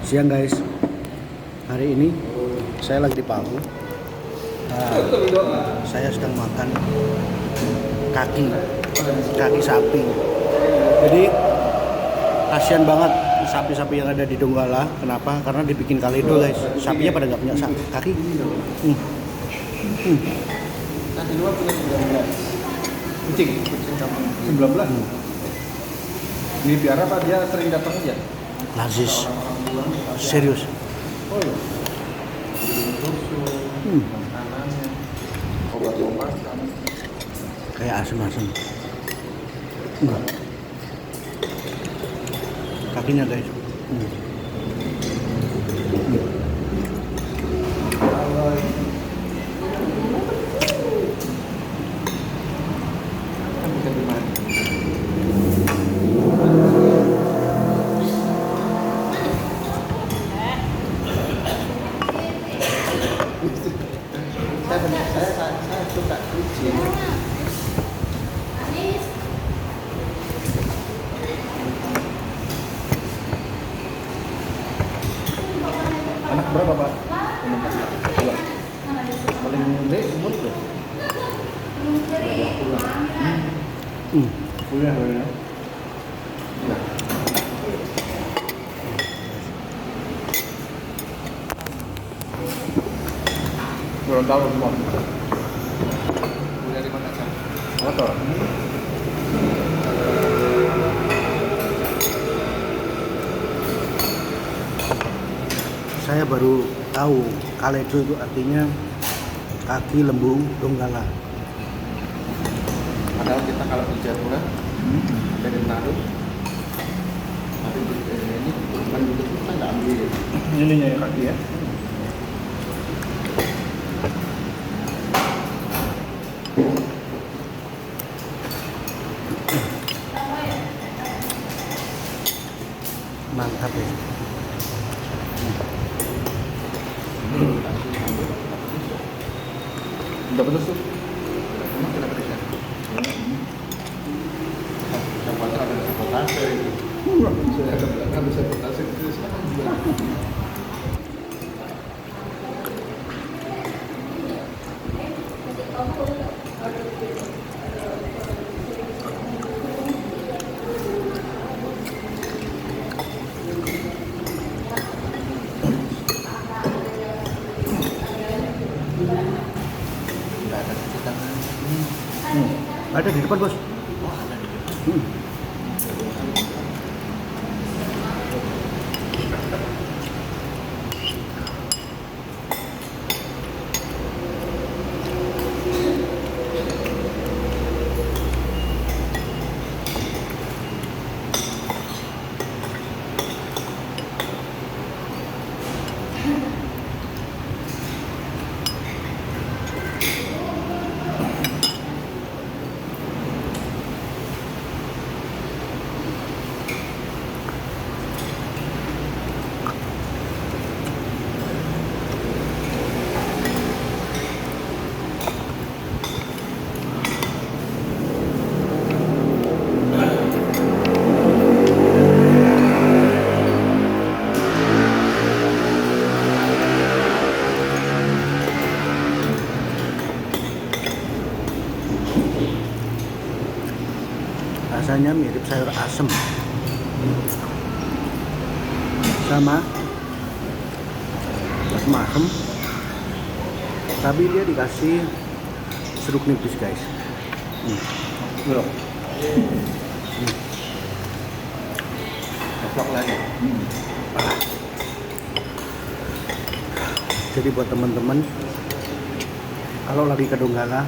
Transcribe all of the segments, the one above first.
Siang guys, hari ini saya lagi di Palu. Saya sedang makan kaki sapi. Jadi kasihan banget sapi-sapi yang ada di Donggala. Kenapa? Karena dibikin kaledo guys. Sapinya pada nggak punya kaki. Nah, di luar punya 19. Kucing kamu 19. Ini biar apa dia sering datang aja? Lazis. Serius. Oh iya. Makanannya. Obat-obatan. Kayak asem-asem. Enggak. Kakinya guys. Saya suka kucing. Anak berapa Pak? Dua. Paling gede umur tuh. Kuliah ya. Belum tahu semua. Kuliah di mana kan? Motor. Saya baru tahu kaledo itu artinya kaki lembu Donggala. Padahal kita kalau di Jayapura dari Manado, tapi ini bukan gitu kita nggak ambil. Ininya ya kaki ya. Mantap ya. Udah betul tuh. Emang kita berikan. Siapa ada sabotase itu. Saya ada sabotase itu sekarang juga. Ada di depan bos. Rasanya mirip sayur asem sama asem, tapi dia dikasih seruk nipis guys. Belum. Vlog lagi. Jadi buat teman-teman kalau lagi ke Donggala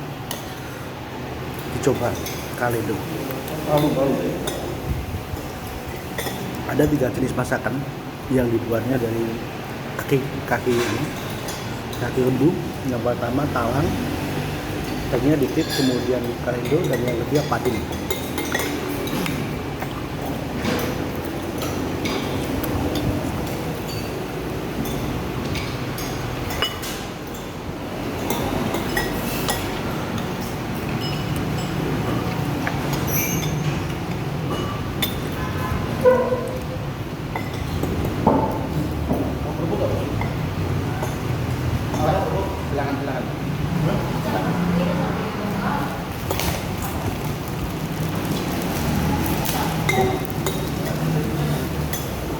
dicoba kaledo. Baru. Ada 3 jenis masakan yang dibuatnya dari kaki ini, kaki lembu. Yang pertama talang, dagingnya dikit, kemudian kaledo, dan yang ketiga patin.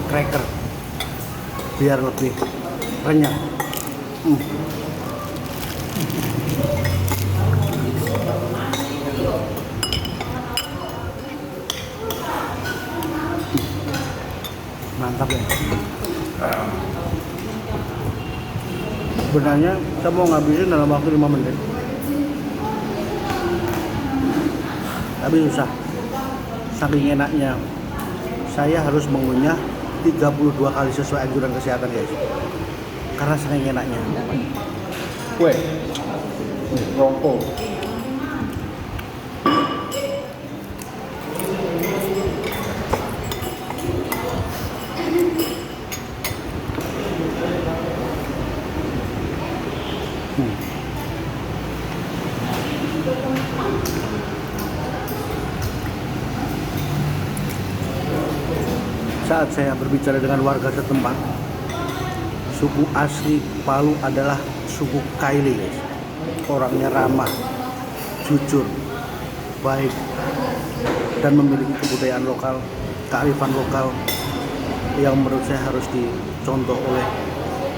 cracker biar lebih renyah. Mantap ya. Sebenarnya saya mau ngabisin dalam waktu 5 menit, tapi susah. Saking enaknya, saya harus mengunyah 32 kali sesuai anjuran kesehatan guys, karena saking enaknya. Kue rongko. Saat saya berbicara dengan warga setempat, suku asli Palu adalah suku Kaili guys. Orangnya ramah, jujur, baik, dan memiliki kebudayaan lokal, kearifan lokal yang menurut saya harus dicontoh oleh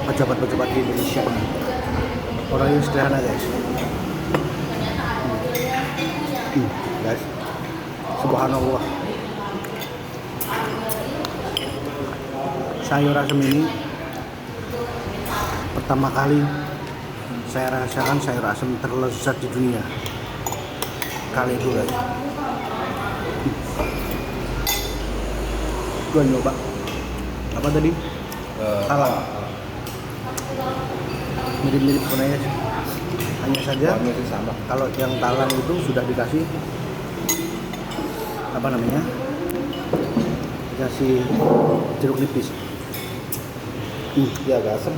pejabat-pejabat di Indonesia. Orangnya sederhana guys. Guys, subhanallah. Sayur asem ini pertama kali saya rasakan sayur asem terlezat di dunia kali itu guys. Gua nyoba apa tadi? Talang. Mirip-mirip sebenarnya sih. Hanya saja Sama. kalau yang talang itu sudah dikasih apa namanya? Dikasih jeruk nipis. Ya agak asam.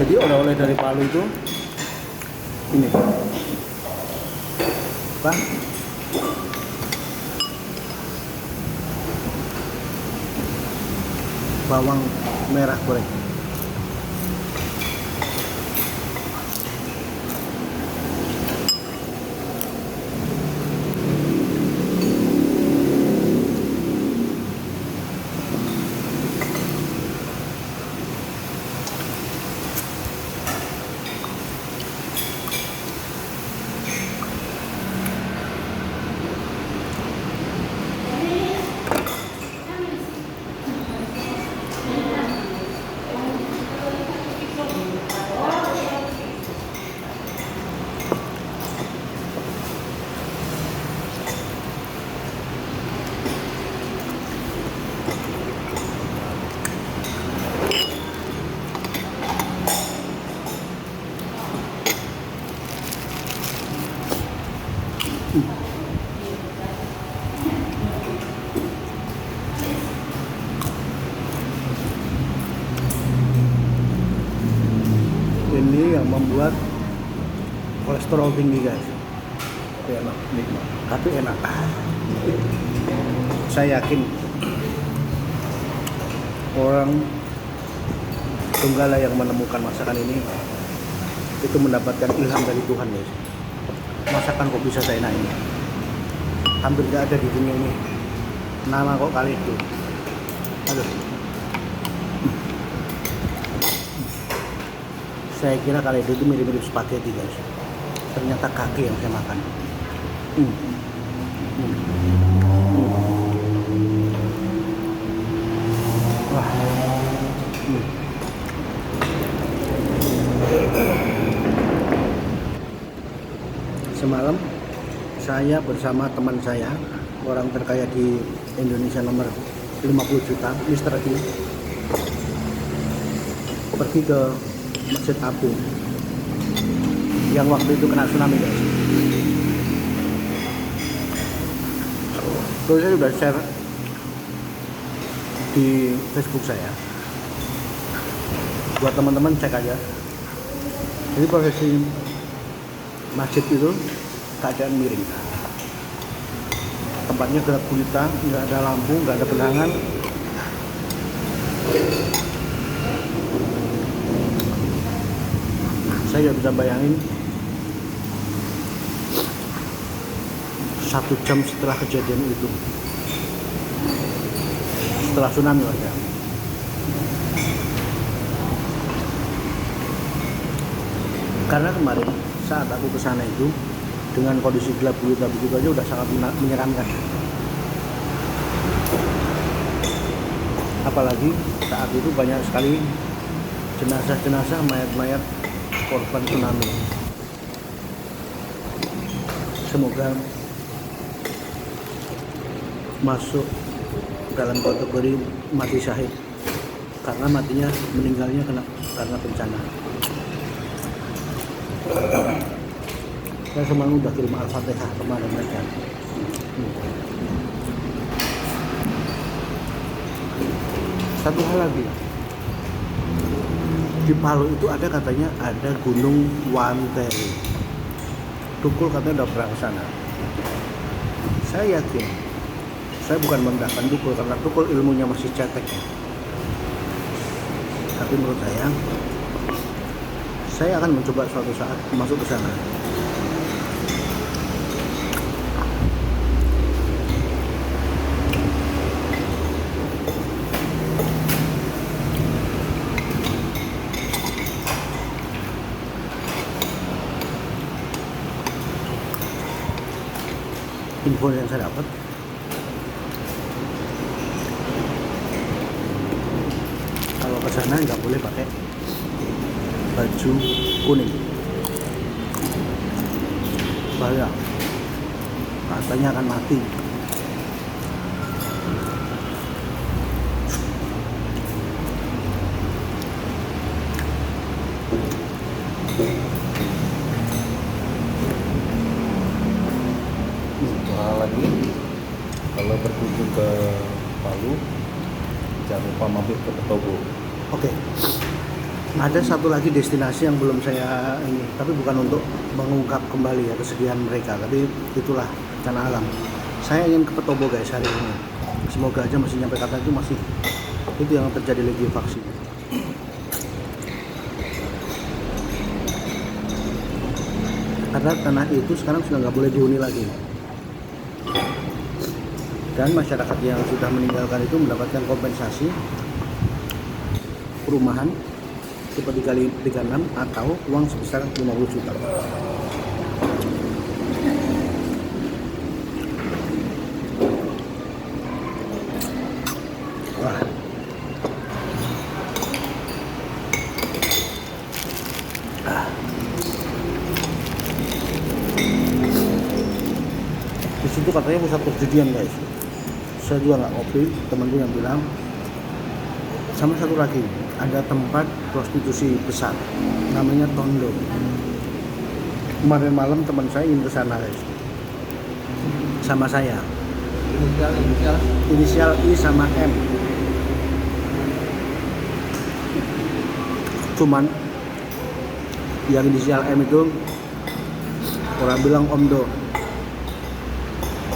Jadi oleh-oleh dari Palu itu ini apa? Bawang merah goreng. Ini yang membuat kolesterol tinggi guys. Tapi enak, nikmat. Tapi enak. Saya yakin orang Donggala yang menemukan masakan ini itu mendapatkan ilham dari Tuhan guys. Masakan kok bisa seenak ini? Hampir gak ada di dunia ini. Nama kok kali itu. Aduh. Saya kira kali itu mirip-mirip spaghetti guys. Ternyata kaki yang saya makan. Wah. Semalam saya bersama teman saya, orang terkaya di Indonesia nomor 50 juta, Mr. E, pergi ke Masjid Apung yang waktu itu kena tsunami guys. Terus saya sudah share di Facebook saya, buat teman-teman cek aja. Jadi posisi masjid itu keadaan miring, tempatnya gelap gulita, nggak ada lampu, nggak ada penerangan. Saya nggak bisa bayangin 1 jam setelah kejadian itu, setelah tsunami ya. Karena kemarin saat aku ke sana itu dengan kondisi gelap gulita begitu aja udah sangat menyeramkan. Apalagi saat itu banyak sekali jenazah-jenazah, mayat-mayat korban tsunami. Semoga masuk dalam kategori mati syahid karena matinya meninggalnya karena bencana. Saya semalam udah kirim Al-Fatihah kepada mereka. Satu hal lagi, di Palu itu ada katanya ada Gunung Wanteri. Tukul katanya udah pernah ke sana. Saya yakin, saya bukan merendahkan Tukul karena Tukul ilmunya masih cetek. Tapi menurut saya akan mencoba suatu saat masuk ke sana. Info yang saya dapat, kalau ke sana nggak boleh pakai baju kuning, bahaya, katanya akan mati. Lagi kalau berkunjung ke Palu jangan lupa mampir ke Petobo. Oke. Ada satu lagi destinasi yang belum saya ini, tapi bukan untuk mengungkap kembali ya kesedihan mereka, tapi itulah bencana alam. Saya ingin ke Petobo guys hari ini. Semoga aja masih nyampe kata itu masih itu yang terjadi likuifaksi. Karena tanah itu sekarang sudah nggak boleh dihuni lagi. Dan masyarakat yang sudah meninggalkan itu mendapatkan kompensasi perumahan seperti kali 36 atau uang sebesar 50 juta. Wah. Di situ katanya pusat perjudian guys. Saya juga nggak kopi, temanku yang bilang. Sama satu lagi, ada tempat prostitusi besar, namanya Tondo. Kemarin malam teman saya ingin ke sana guys, sama saya. Inisial I sama M. Cuman yang inisial M itu orang bilang Omdo,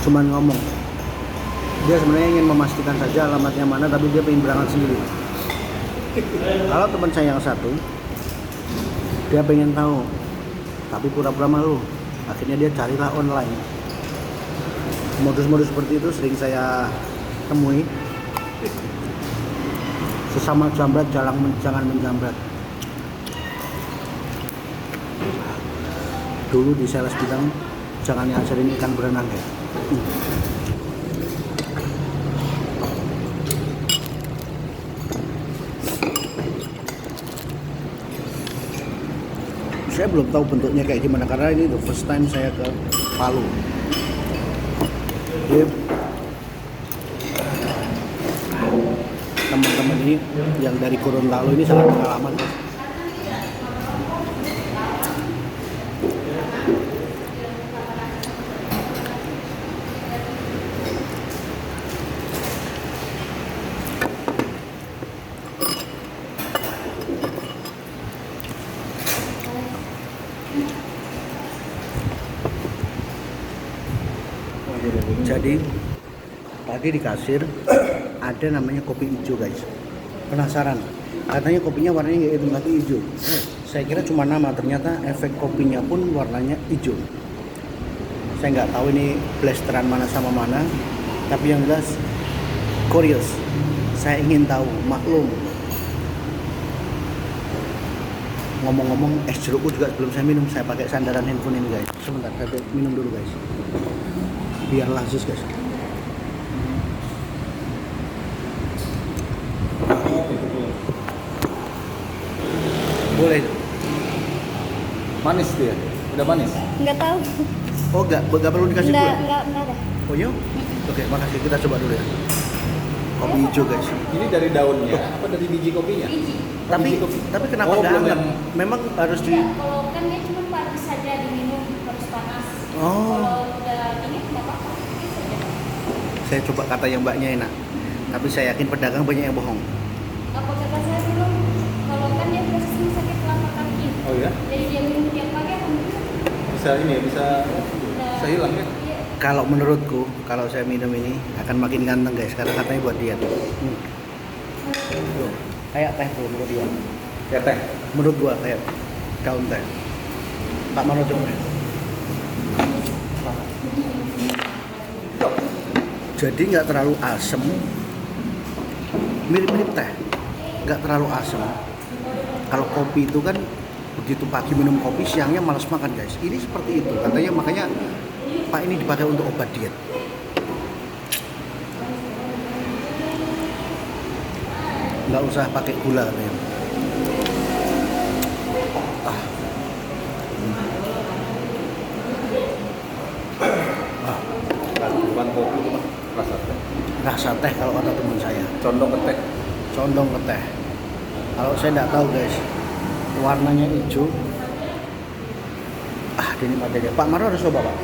cuman ngomong. Dia sebenarnya ingin memastikan saja alamatnya mana, tapi dia pengen berangkat sendiri. Kalau teman saya yang satu, dia pengen tahu, tapi pura-pura malu. Akhirnya dia carilah online. Modus-modus seperti itu sering saya temui. Sesama jambret jangan menjambret. Dulu di sales bilang jangan ngajarin ikan berenang ya. Saya belum tahu bentuknya kayak gimana karena ini the first time saya ke Palu. Jadi teman-teman ini yang dari Gorontalo ini sangat pengalaman. Jadi tadi di kasir ada namanya kopi hijau guys. Penasaran? Katanya kopinya warnanya nggak hitam tapi hijau. Saya kira cuma nama, ternyata efek kopinya pun warnanya hijau. Saya nggak tahu ini blasteran mana sama mana, tapi yang jelas curious. Saya ingin tahu, maklum. Ngomong-ngomong, es jerukku juga belum saya minum. Saya pakai sandaran handphone ini guys. Sebentar, saya minum dulu guys. Biar langsung guys. Boleh. Manis tuh ya? Udah manis? Nggak tahu. Oh enggak perlu dikasih gula? Nggak ada. Oh iya? Oke, makasih. Kita coba dulu ya. Kopi hijau guys. Ini dari daunnya apa dari biji kopinya? Biji. Tapi kenapa Oh, nggak belum hangat? yang- Memang harus di. Nggak, kalau kan dia cuma panas saja diminum, harus panas. Oh. Kalau udah dingin nggak apa-apa. Bisa saja. Saya coba kata yang mbaknya enak. Tapi saya yakin pedagang banyak yang bohong. Apa kata saya dulu? Kalau kan dia udah sering sakit telapak kaki. Oh ya? Jadi dia minum tiap pagi alhamdulillah. Bisa ini ya, bisa hilang ya? Iya. Kalau menurutku, kalau saya minum ini akan makin ganteng guys, karena katanya buat diet. Tuh, kayak teh tuh menurut dia. Ya teh. Menurut gua kayak daun teh. Pak Mano coba. Jadi nggak terlalu asem, mirip-mirip teh, nggak terlalu asem. Kalau kopi itu kan begitu pagi minum kopi, siangnya malas makan guys. Ini seperti itu, katanya makanya Pak ini dipakai untuk obat diet. Nggak usah pakai gula katanya. Bukan kopi itu mah rasa teh. Rasa teh kalau kata teman saya. Condong ke teh. Condong ke teh. Kalau saya nggak tahu guys, warnanya hijau. Dinikmati aja. Pak Maro harus coba Pak.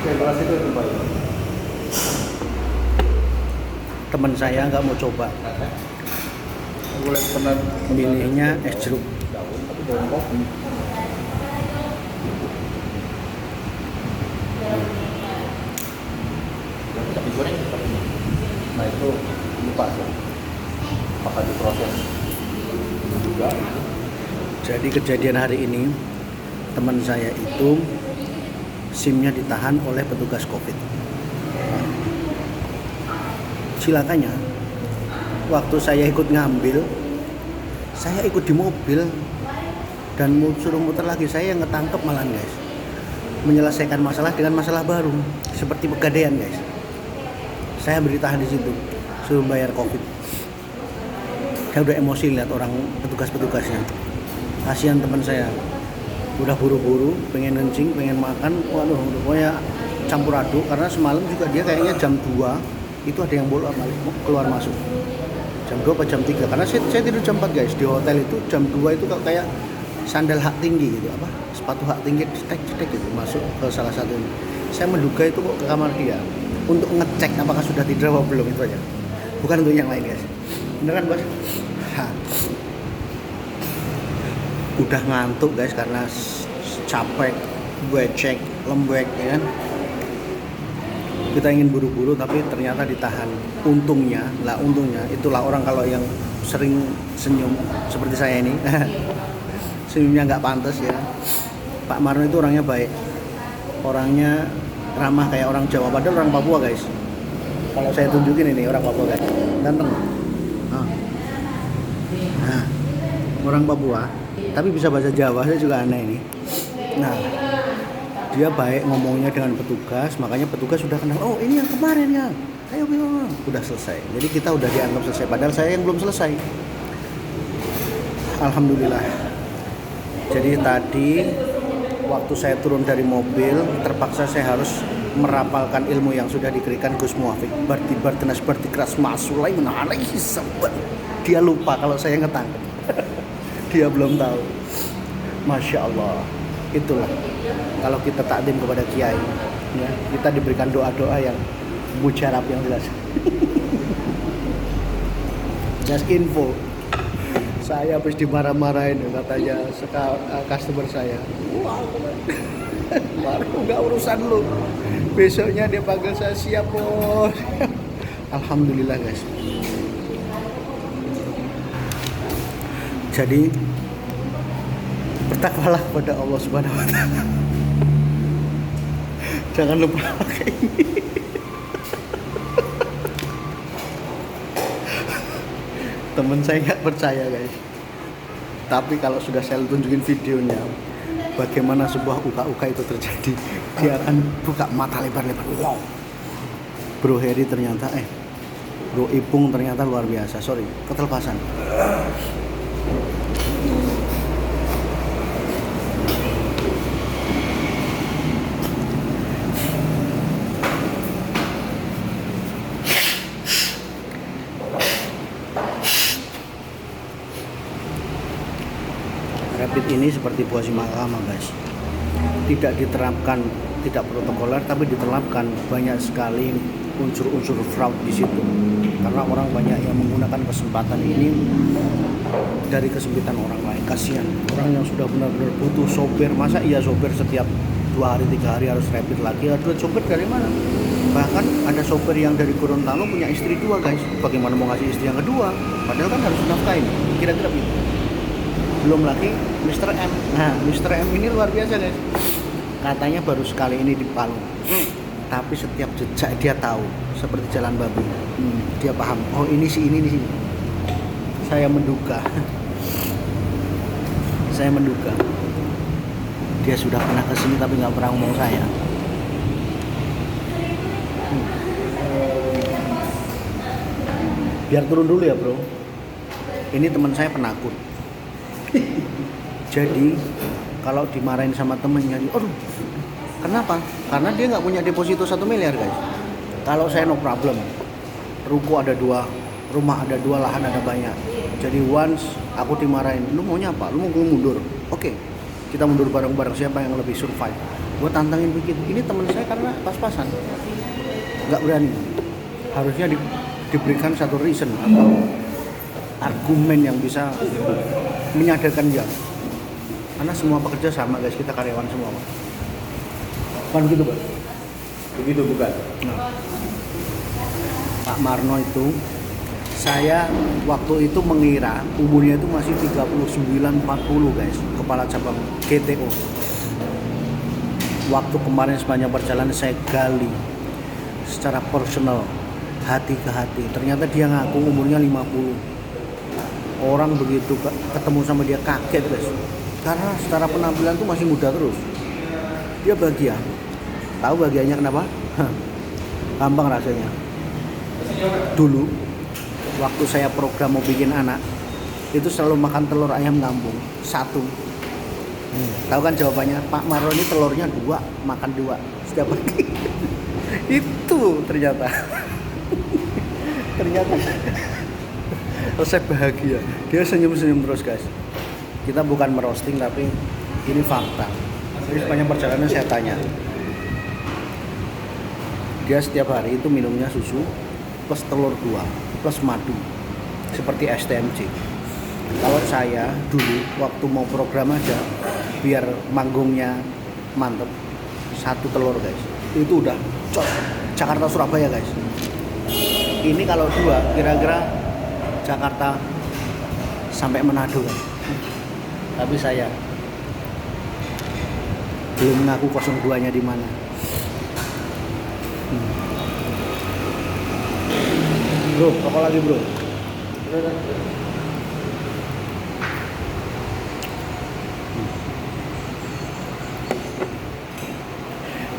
Oke, gelas itu kembali. Teman saya nggak mau coba, Boleh pernah milihnya es jeruk. daun tapi daun kopi. Tapi goreng seperti ini. Nah itu lupa sih. Apakah diproses juga? Jadi kejadian hari ini teman saya itu SIM-nya ditahan oleh petugas COVID. Silakannya, waktu saya ikut ngambil, saya ikut di mobil dan suruh muter lagi, saya yang ngetangkep malahan guys. Menyelesaikan masalah dengan masalah baru, seperti pegadaian guys. Saya beritahan di situ, suruh bayar COVID. Saya udah emosi lihat orang petugas-petugasnya. Kasihan teman saya, udah buru-buru, pengen kencing, pengen makan, waduh, pokoknya campur aduk. Karena semalam juga dia kayaknya jam 2 itu ada yang bolak balik keluar masuk. Jam 2 atau jam 3, karena saya tidur jam 4 guys. Di hotel itu jam 2 itu kayak sandal hak tinggi gitu, apa sepatu hak tinggi cetek gitu masuk ke salah satu ini. Saya menduga itu kok ke kamar dia untuk ngecek apakah sudah tidur atau belum, itu aja, bukan untuk yang lain guys. Beneran bos. Udah ngantuk guys karena capek, becek, lembek ya kan. Kita ingin buru-buru tapi ternyata ditahan. Untungnya itulah orang kalau yang sering senyum seperti saya ini senyumnya nggak pantas ya. Pak Marno itu orangnya baik, orangnya ramah kayak orang Jawa, padahal orang Papua guys. Kalau saya tunjukin ini orang Papua guys, ganteng. Nah, orang Papua tapi bisa bahasa Jawa, saya juga aneh ini. Nah, dia baik ngomongnya dengan petugas, makanya petugas sudah kenal. Oh ini yang kemarin ya, ayo udah selesai. Jadi kita udah dianggap selesai, padahal saya yang belum selesai. Alhamdulillah. Jadi tadi waktu saya turun dari mobil, terpaksa saya harus merapalkan ilmu yang sudah diberikan Gus Muafiq. Bertibar tenas bertikras Sulaiman alaihi salam. Dia lupa kalau saya ngetangkep. Dia belum tahu. Masya Allah. Itulah kalau kita takdim kepada kiai ya, kita diberikan doa-doa yang mujarab yang jelas. Just info, saya habis dimarah-marahin katanya customer saya. Wow, baru nggak urusan lu, besoknya dia panggil saya, siap bos. Alhamdulillah guys. Jadi bertakwalah pada Allah Subhanahu wa taala. Jangan lupa pakai ini. Temen saya nggak percaya guys. Tapi kalau sudah saya tunjukin videonya, bagaimana sebuah uka-uka itu terjadi, dia akan buka mata lebar-lebar. Wow, Bro Heri ternyata, Bro Ipung ternyata luar biasa. Sorry, ketelpasan. Rapid ini seperti buah si mahkamah guys, tidak diterapkan, tidak protokoler, tapi diterapkan banyak sekali unsur-unsur fraud di situ. Karena orang banyak yang menggunakan kesempatan ini dari kesempitan orang lain. Kasihan orang yang sudah benar-benar butuh sopir, masa iya sopir setiap 2 hari 3 hari harus rapid lagi? Aduh, sopir dari mana? Bahkan ada sopir yang dari Gorontalo punya istri 2 guys. Bagaimana mau ngasih istri yang kedua? Padahal kan harus nafkahin. Kira-kira begitu. Belum lagi Mr. M. Nah, Mr. M ini luar biasa guys. Katanya baru sekali ini di Palu. Tapi setiap jejak dia tahu, seperti jalan babi. Dia paham. Oh ini sih ini di sini. Saya menduga. Saya menduga. Dia sudah pernah kesini tapi nggak pernah ngomong saya. Biar turun dulu ya bro. Ini teman saya penakut. Jadi kalau dimarahin sama temennya, aduh, kenapa? Karena dia nggak punya deposito 1 miliar guys. Kalau saya no problem, ruko ada 2, rumah ada 2, lahan ada banyak. Jadi once aku dimarahin, lu maunya apa? Lu mau gue mundur? Oke, kita mundur bareng-bareng, siapa yang lebih survive. Gue tantangin begitu. Ini teman saya karena pas-pasan, nggak berani. Harusnya diberikan satu reason atau argumen yang bisa menyadarkan dia. Karena semua pekerja sama guys, kita karyawan semua. Kan gitu Pak? Begitu bukan? Nah, Pak Marno itu, saya waktu itu mengira umurnya itu masih 39-40 guys, kepala cabang GTO. Waktu kemarin sepanjang perjalanan saya gali secara personal, hati ke hati, ternyata dia ngaku umurnya 50. Orang begitu ketemu sama dia kaget guys, karena secara penampilan tuh masih muda terus. Dia bahagia. Tahu bahagianya kenapa? Gampang rasanya. Dulu waktu saya program mau bikin anak, itu selalu makan telur ayam kampung 1. Tahu kan jawabannya? Pak Marno ini telurnya 2, makan 2 setiap pagi. Itu ternyata resep bahagia. Dia senyum-senyum terus guys. Kita bukan merosting tapi ini fakta. Jadi sepanjang perjalanan saya tanya, dia setiap hari itu minumnya susu plus telur 2 plus madu seperti STMJ. Kalau saya dulu waktu mau program aja biar manggungnya mantep, 1 telur guys, itu udah Jakarta Surabaya guys. Ini kalau 2 kira-kira Jakarta sampai Manado kan. Tapi saya belum ngaku 02-nya di mana. Bro, rokok lagi bro.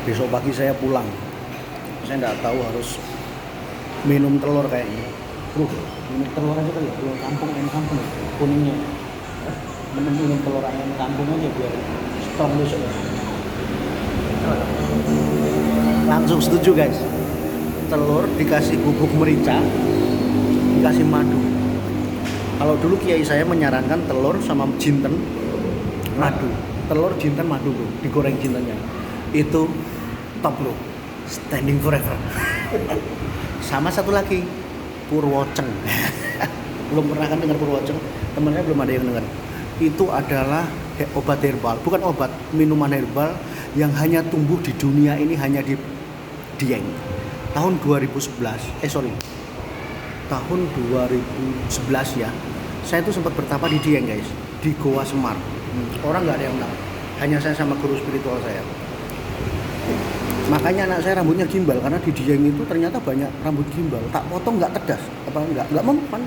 Besok pagi saya pulang. Saya nggak tahu harus minum telur kayaknya. Bro, minum telur aja kali ya, telur kampung, ayam kampung kuningnya. Minum telur ayam kampung aja biar strong besok ya. Langsung setuju guys. Telur dikasih bubuk merica, dikasih madu. Kalau dulu kiai saya menyarankan telur sama jinten madu. Telur jinten madu bro, digoreng jintennya. Itu top bro, standing forever. Sama satu lagi, Purwoceng. Belum pernah kan dengar Purwoceng? Temennya belum ada yang dengar. Itu adalah obat herbal, bukan obat, minuman herbal yang hanya tumbuh di dunia ini, hanya di Dieng. Tahun 2011, tahun 2011 ya, saya itu sempat bertapa di Dieng guys, di Goa Semar. Orang nggak ada yang tahu, hanya saya sama guru spiritual saya. Makanya anak saya rambutnya gimbal karena di Dieng itu ternyata banyak rambut gimbal. Tak potong nggak tedas, nggak mempan.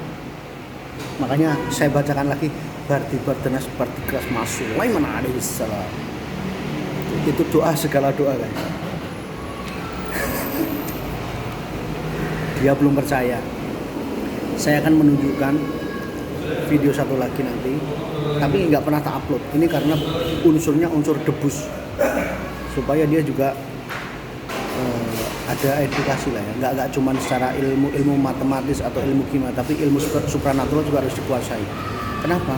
Makanya saya bacakan lagi Barti Bartenas Barti Keras Masuk. Wah mana ada salah. Itu doa segala doa kan. Dia belum percaya. Saya akan menunjukkan video satu lagi nanti, tapi nggak pernah tak upload. Ini karena unsurnya unsur debus, supaya dia juga ada edukasi lah ya. Nggak cuma secara ilmu matematis atau ilmu kimia, tapi ilmu supranatural juga harus dikuasai. Kenapa?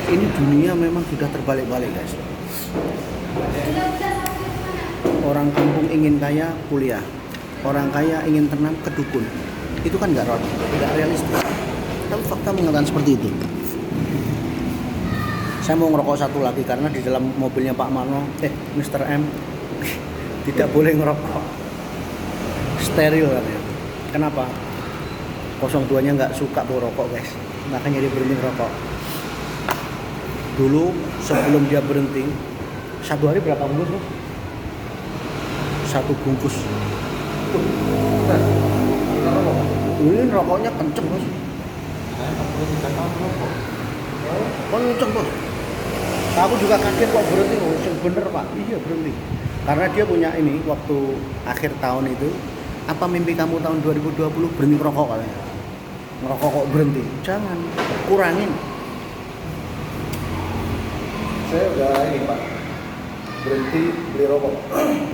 Ini dunia memang sudah terbalik-balik guys. Orang kampung ingin kaya kuliah, orang kaya ingin tenang ke dukun. Itu kan nggak realistis. Tapi fakta mengatakan seperti itu. Saya mau ngerokok satu lagi karena di dalam mobilnya Pak Marno, Mr. M tidak boleh ngerokok. Steril katanya. Kenapa? 02-nya nggak suka tuh rokok guys. Makanya dia berhenti ngerokok. Dulu sebelum dia berhenti, satu hari berapa bungkus bos? 1 bungkus. Ini rokoknya kenceng bos. Kenceng bos. Aku juga kaget kok berhenti. Oh bener pak. Iya berhenti. Karena dia punya ini waktu akhir tahun itu. Apa mimpi kamu tahun 2020 berhenti ngerokok katanya? Ngerokok kok berhenti? Jangan, kurangin. Saya udah ini pak, berhenti beli rokok.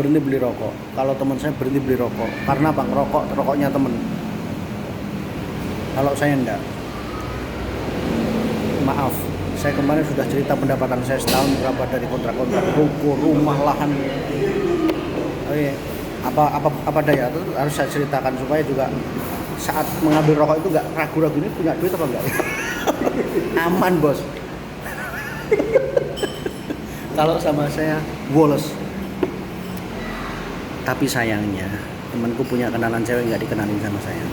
Berhenti beli rokok. Kalau teman saya berhenti beli rokok. Karena apa? Rokoknya temen. Kalau saya enggak. Maaf, saya kemarin sudah cerita pendapatan saya setahun berapa dari kontrak-kontrak ruko, rumah, lahan. Oh iya. Apa daya itu harus saya ceritakan supaya juga saat mengambil rokok itu nggak ragu-ragu ini punya duit apa enggak. Aman bos. Kalau sama saya Wallace. Tapi sayangnya temanku punya kenalan cewek nggak dikenalin sama saya.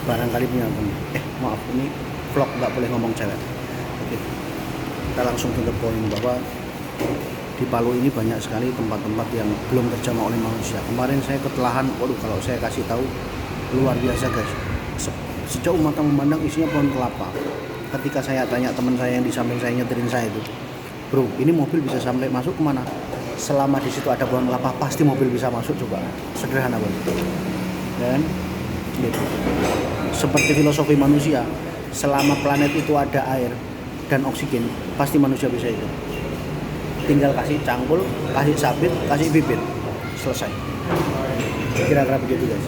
Barangkali punya teman. Maaf ini vlog nggak boleh ngomong cewek. Oke. Kita langsung ke poin bahwa di Palu ini banyak sekali tempat-tempat yang belum terjamah oleh manusia. Kemarin saya ketelahan, waduh kalau saya kasih tahu luar biasa guys. Sejauh mata memandang isinya pohon kelapa. Ketika saya tanya teman saya yang di samping saya nyetirin saya itu, bro, ini mobil bisa sampai masuk kemana? Selama di situ ada pohon kelapa, pasti mobil bisa masuk coba. Sederhana banget. Dan gitu. Seperti filosofi manusia, selama planet itu ada air dan oksigen, pasti manusia bisa hidup. Tinggal kasih cangkul, kasih sabit, kasih bibit, selesai. Kira-kira begitu guys.